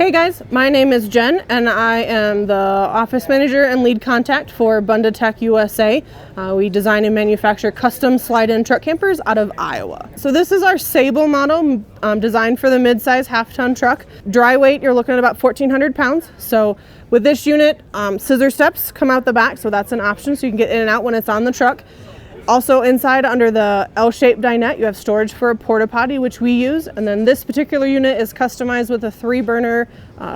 Hey guys, my name is Jen and I am the office manager and lead contact for BundutecUSA. We design and manufacture custom slide-in truck campers out of Iowa. So this is our Sable model, designed for the mid-size half-ton truck. Dry weight, you're looking at about 1,400 pounds. So with this unit, scissor steps come out the back, so that's an option, so you can get in and out when it's on the truck. Also inside under the L-shaped dinette, you have storage for a porta potty, which we use. And then this particular unit is customized with a 3-burner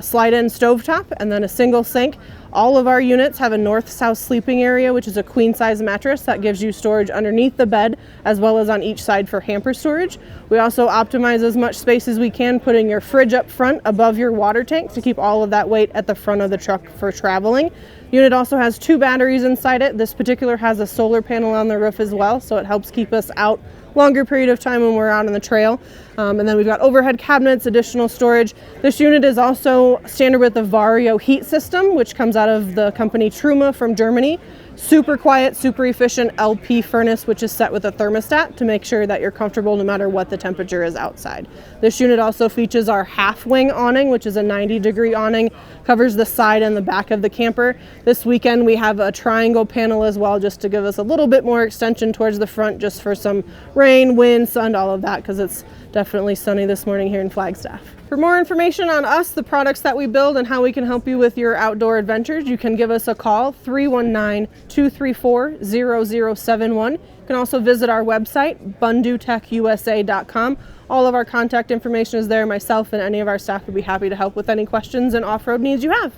slide-in stovetop and then a single sink. All of our units have a north-south sleeping area, which is a queen-size mattress that gives you storage underneath the bed as well as on each side for hamper storage. We also optimize as much space as we can, putting your fridge up front above your water tank to keep all of that weight at the front of the truck for traveling. Unit also has 2 batteries inside it. This particular has a solar panel on the roof as well, so it helps keep us out longer period of time when we're out on the trail. And then we've got overhead cabinets, additional storage. This unit is also standard with the Vario heat system, which comes out of the company Truma from Germany. Super quiet, super efficient LP furnace, which is set with a thermostat to make sure that you're comfortable no matter what the temperature is outside. This unit also features our half wing awning, which is a 90-degree awning, covers the side and the back of the camper. This weekend we have a triangle panel as well, just to give us a little bit more extension towards the front, just for some rain, wind, sun, all of that, because it's definitely sunny this morning here in Flagstaff. For more information on us, the products that we build, and how we can help you with your outdoor adventures, you can give us a call, 319-234-0071. You can also visit our website, BundutecUSA.com. All of our contact information is there. Myself and any of our staff would be happy to help with any questions and off-road needs you have.